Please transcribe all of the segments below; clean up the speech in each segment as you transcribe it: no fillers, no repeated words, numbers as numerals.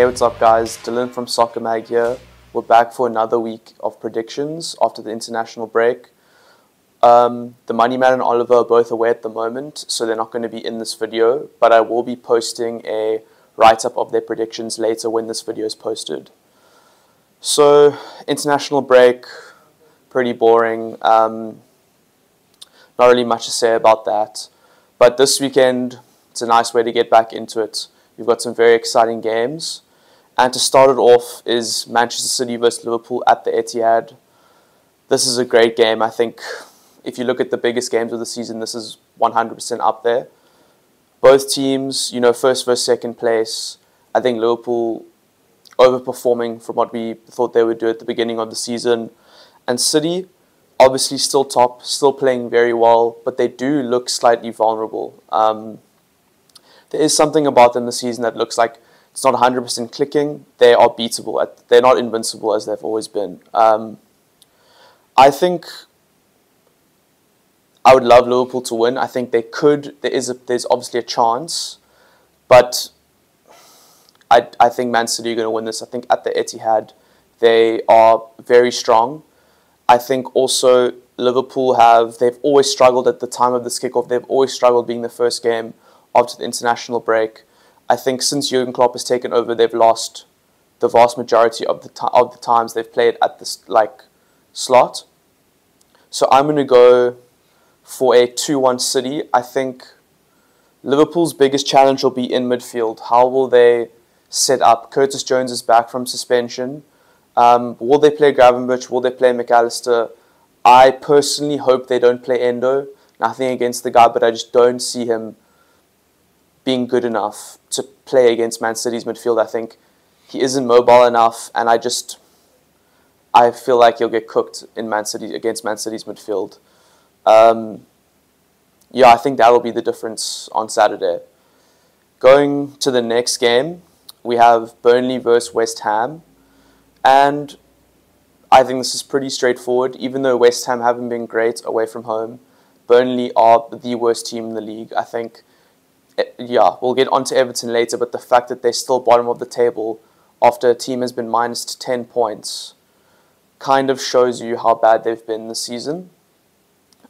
Hey, what's up guys? Dylan from Soccer Mag here. We're back for another week of predictions after the international break. The Money Man and Oliver are both away at the moment, so they're not going to be in this video, but I will be posting a write-up of their predictions later when this video is posted. So, international break, pretty boring. Not really much to say about that. But this weekend, it's a nice way to get back into it. We've got some very exciting games. And to start it off is Manchester City versus Liverpool at the Etihad. This is a great game. I think if you look at the biggest games of the season, this is 100% up there. Both teams, first versus second place. I think Liverpool overperforming from what we thought they would do at the beginning of the season. And City, obviously still top, still playing very well, but they do look slightly vulnerable. There is something about them this season that looks like it's not 100% clicking. They are beatable. They're not invincible as they've always been. I think I would love Liverpool to win. I think they could. There's obviously a chance, but I think Man City are going to win this. I think at the Etihad they are very strong. I think also Liverpool they've always struggled at the time of this kickoff. They've always struggled being the first game after the international break. I think since Jurgen Klopp has taken over, they've lost the vast majority of the times they've played at this slot. So I'm going to go for a 2-1 City. I think Liverpool's biggest challenge will be in midfield. How will they set up? Curtis Jones is back from suspension. Will they play Gravenberch? Will they play McAllister? I personally hope they don't play Endo. Nothing against the guy, but I just don't see him being good enough to play against Man City's midfield. I think he isn't mobile enough, and I feel like he'll get cooked against Man City's midfield. I think that will be the difference on Saturday. Going to the next game, we have Burnley versus West Ham. And I think this is pretty straightforward. Even though West Ham haven't been great away from home, Burnley are the worst team in the league. I think, we'll get onto Everton later, but the fact that they're still bottom of the table after a team has been minus 10 points kind of shows you how bad they've been this season.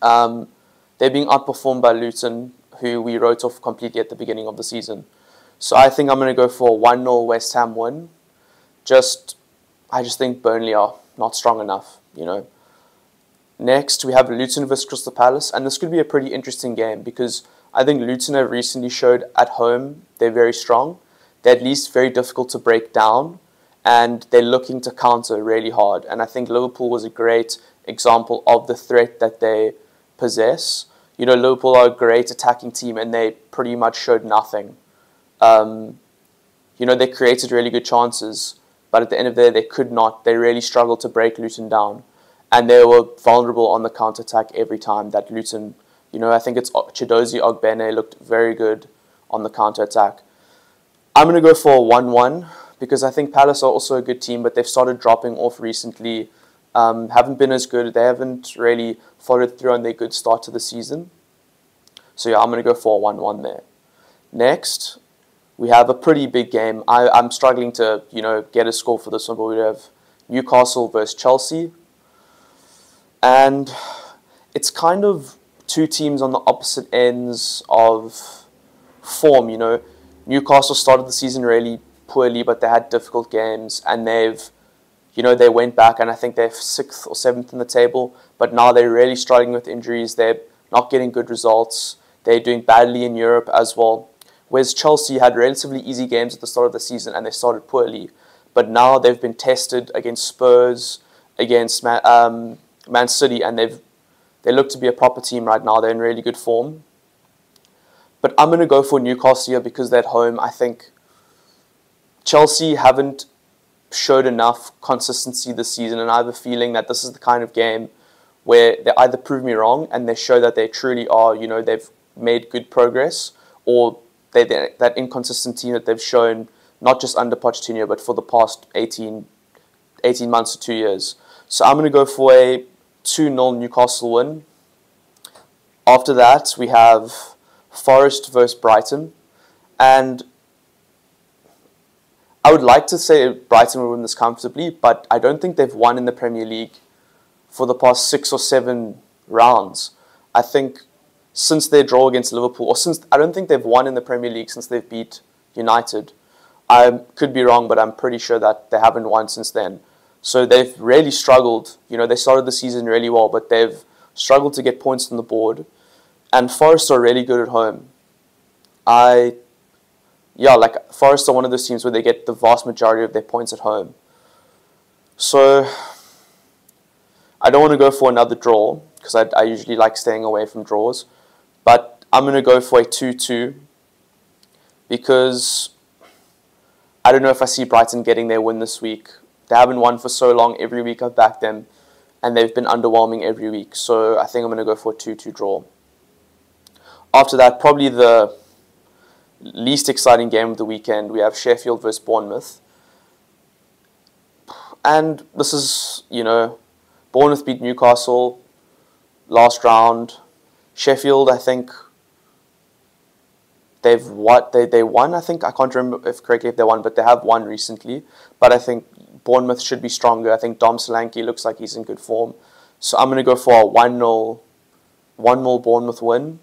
They're being outperformed by Luton, who we wrote off completely at the beginning of the season. So I think I'm going to go for a 1-0 West Ham win. I just think Burnley are not strong enough, Next, we have Luton versus Crystal Palace, and this could be a pretty interesting game because I think Luton have recently showed at home they're very strong. They're at least very difficult to break down, and they're looking to counter really hard. And I think Liverpool was a great example of the threat that they possess. Liverpool are a great attacking team, and they pretty much showed nothing. They created really good chances, but at the end of the day, they could not. They really struggled to break Luton down. And they were vulnerable on the counter-attack every time that Luton, I think it's Chidozie Ogbene looked very good on the counter-attack. I'm going to go for a 1-1 because I think Palace are also a good team, but they've started dropping off recently. Haven't been as good. They haven't really followed through on their good start to the season. So I'm going to go for a 1-1 there. Next, we have a pretty big game. I'm struggling to, get a score for this one, but we have Newcastle versus Chelsea. And it's kind of two teams on the opposite ends of form, Newcastle started the season really poorly, but they had difficult games, and they went back, and I think they're 6th or 7th in the table, but now they're really struggling with injuries. They're not getting good results. They're doing badly in Europe as well. Whereas Chelsea had relatively easy games at the start of the season and they started poorly. But now they've been tested against Spurs, against Man City, and they look to be a proper team right now. They're in really good form. But I'm going to go for Newcastle here because they're at home. I think Chelsea haven't showed enough consistency this season, and I have a feeling that this is the kind of game where they either prove me wrong and they show that they truly are, they've made good progress, or they're that inconsistent team that they've shown not just under Pochettino, but for the past 18 months to 2 years. So I'm going to go for a 2-0 Newcastle win. After that, we have Forest versus Brighton. And I would like to say Brighton will win this comfortably, but I don't think they've won in the Premier League for the past 6 or 7 rounds. I think since their draw against Liverpool, I don't think they've won in the Premier League since they've beat United. I could be wrong, but I'm pretty sure that they haven't won since then. So they've really struggled. They started the season really well, but they've struggled to get points on the board. And Forest are really good at home. Forest are one of those teams where they get the vast majority of their points at home. So I don't want to go for another draw because I usually like staying away from draws. But I'm going to go for a 2-2 because I don't know if I see Brighton getting their win this week. They haven't won for so long. Every week I've backed them, and they've been underwhelming every week. So I think I'm going to go for a 2-2 draw. After that, probably the least exciting game of the weekend, we have Sheffield versus Bournemouth. And this is, Bournemouth beat Newcastle last round. Sheffield, I think they won. I think I can't remember if they won, but they have won recently. But I think Bournemouth should be stronger. I think Dom Solanke looks like he's in good form. So I'm going to go for a 1-0 Bournemouth win.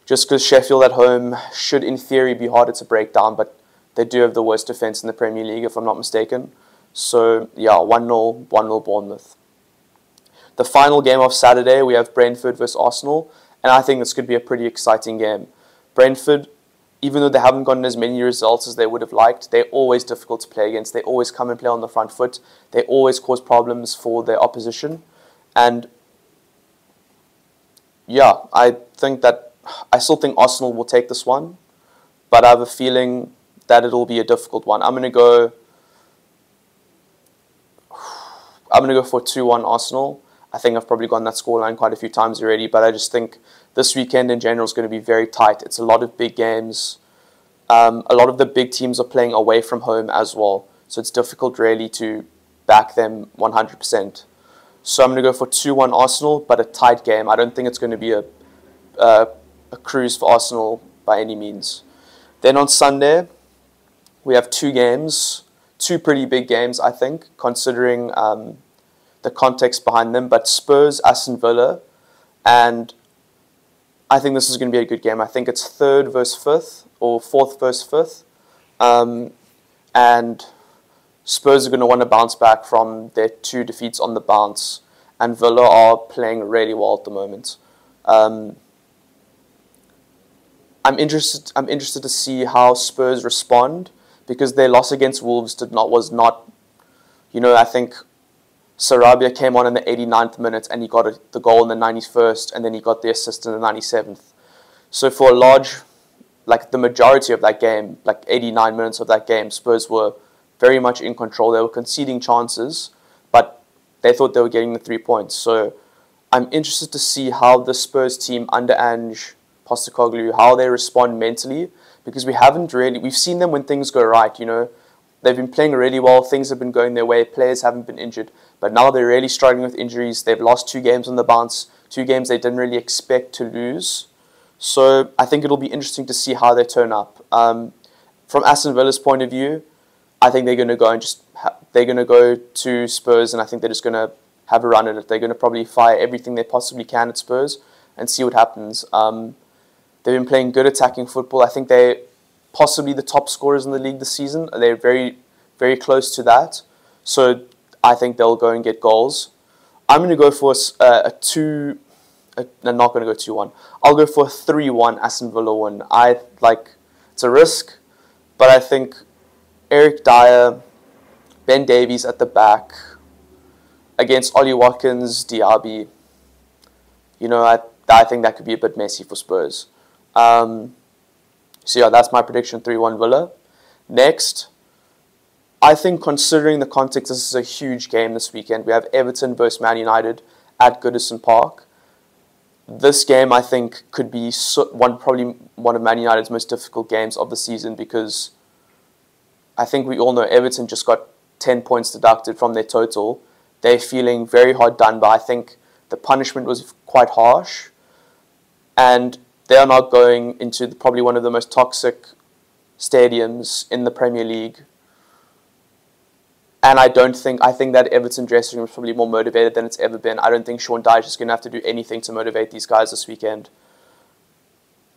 Just because Sheffield at home should, in theory, be harder to break down, but they do have the worst defence in the Premier League, if I'm not mistaken. So, 1-0 Bournemouth. The final game of Saturday, we have Brentford versus Arsenal, and I think this could be a pretty exciting game. Brentford, even though they haven't gotten as many results as they would have liked, they're always difficult to play against. They always come and play on the front foot. They always cause problems for their opposition. And, I still think Arsenal will take this one, but I have a feeling that it'll be a difficult one. I'm going to go for 2-1 Arsenal. I think I've probably gotten that scoreline quite a few times already, but I just think this weekend in general is going to be very tight. It's a lot of big games. A lot of the big teams are playing away from home as well, so it's difficult really to back them 100%. So I'm going to go for 2-1 Arsenal, but a tight game. I don't think it's going to be a cruise for Arsenal by any means. Then on Sunday, we have 2 games, 2 pretty big games, I think, considering the context behind them. But Spurs, Aston Villa, and I think this is going to be a good game. I think it's 3rd versus 5th, or 4th versus 5th. And Spurs are going to want to bounce back from their 2 defeats on the bounce. And Villa are playing really well at the moment. I'm interested to see how Spurs respond, because their loss against Wolves was not, I think Sarabia came on in the 89th minute and he got the goal in the 91st, and then he got the assist in the 97th. So for the majority of that game, 89 minutes of that game, Spurs were very much in control. They were conceding chances, but they thought they were getting the 3 points. So I'm interested to see how the Spurs team under Ange Postecoglou, how they respond mentally, because we've seen them when things go right, they've been playing really well, things have been going their way, players haven't been injured, but now they're really struggling with injuries. They've lost 2 games on the bounce, 2 games they didn't really expect to lose. So I think it'll be interesting to see how they turn up. From Aston Villa's point of view, I think they're going to go they're going to go to Spurs, and I think they're just going to have a run at it. They're going to probably fire everything they possibly can at Spurs and see what happens. They've been playing good attacking football. I think they're possibly the top scorers in the league this season. They're very, very close to that. So I think they'll go and get goals. I'm going to go for I'm not going to go 2-1. I'll go for a 3-1 Aston Villa win. It's a risk, but I think Eric Dyer, Ben Davies at the back against Ollie Watkins, Diaby, I think that could be a bit messy for Spurs. That's my prediction, 3-1 Villa. Next, I think considering the context, this is a huge game this weekend. We have Everton versus Man United at Goodison Park. This game, I think, could be probably one of Man United's most difficult games of the season, because I think we all know Everton just got 10 points deducted from their total. They're feeling very hard done by. I think the punishment was quite harsh, and they are now going into probably one of the most toxic stadiums in the Premier League. And I think that Everton dressing room is probably more motivated than it's ever been. I don't think Sean Dyche is going to have to do anything to motivate these guys this weekend.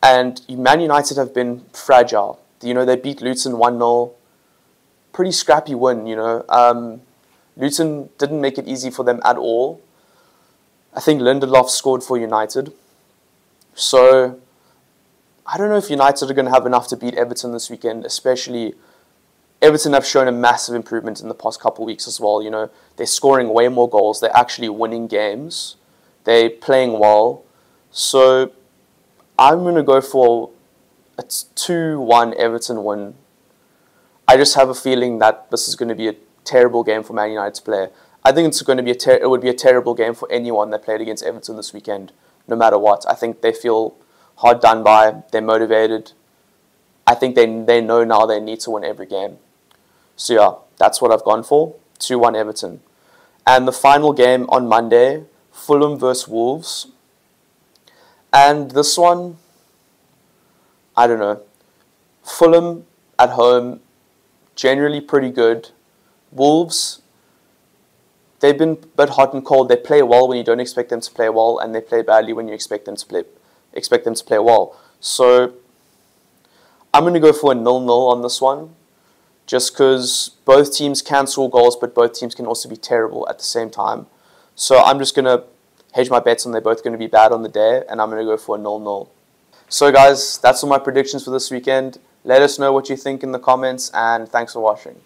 And Man United have been fragile. They beat Luton 1-0. Pretty scrappy win, Luton didn't make it easy for them at all. I think Lindelof scored for United. So, I don't know if United are going to have enough to beat Everton this weekend, especially Everton have shown a massive improvement in the past couple of weeks as well. They're scoring way more goals. They're actually winning games. They're playing well. So, I'm going to go for a 2-1 Everton win. I just have a feeling that this is going to be a terrible game for Man United to play. I think it's going to be it would be a terrible game for anyone that played against Everton this weekend, no matter what. I think they feel hard done by. They're motivated. I think they know now they need to win every game. So yeah, that's what I've gone for. 2-1 Everton. And the final game on Monday, Fulham versus Wolves. And this one, I don't know. Fulham at home, generally pretty good. Wolves, they've been a bit hot and cold. They play well when you don't expect them to play well, and they play badly when you expect them to play well. So I'm going to go for a 0-0 on this one, just because both teams can score goals, but both teams can also be terrible at the same time. So I'm just going to hedge my bets on they're both going to be bad on the day, and I'm going to go for a 0-0. So guys, that's all my predictions for this weekend. Let us know what you think in the comments, and thanks for watching.